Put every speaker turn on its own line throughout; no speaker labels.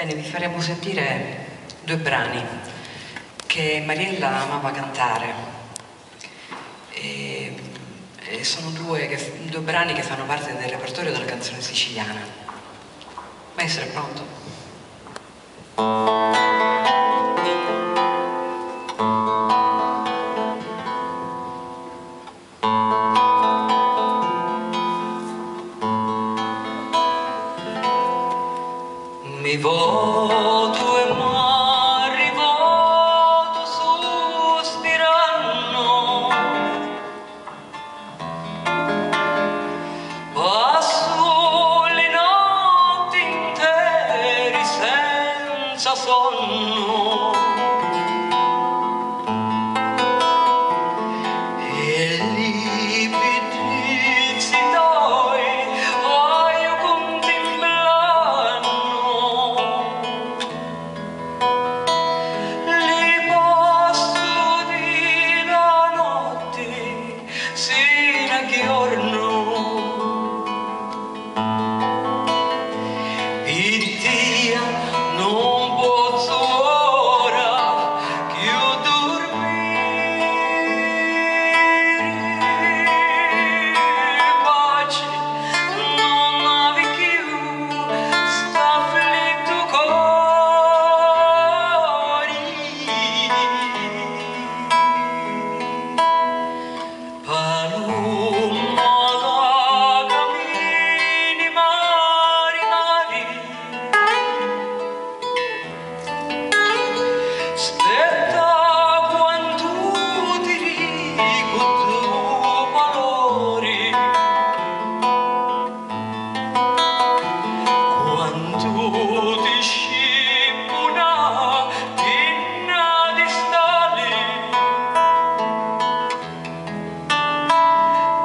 Bene, vi faremo sentire due brani che Mariella amava cantare e sono due brani che fanno parte del repertorio della canzone siciliana. Maestro, è pronto? Mi voto e m'arrivato sospirando, passo le notti intere senza sonno e l'impidrizzi dai io contemplando li passo di la notte sino a giorno. Pittia non posso ora più dormire, pace non avevi più, sta afflitto cuore. Paloma da cammini mari mari, aspetta quanto ti dico tuo valore, quanto ti scippo una pinna di stale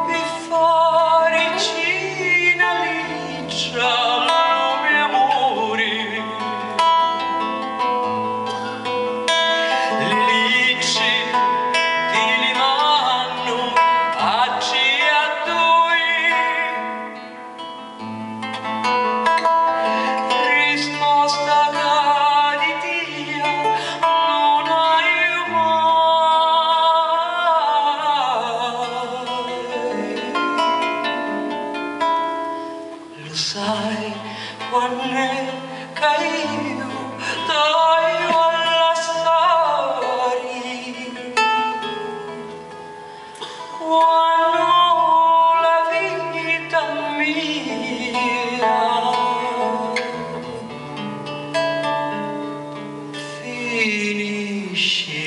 per fare cina liscia al mio amore. Le licce ti limanno oggi a due, risposta che di tia non hai mai. Lo sai quando è che io taglio alla storia, quando la vita mia finisce.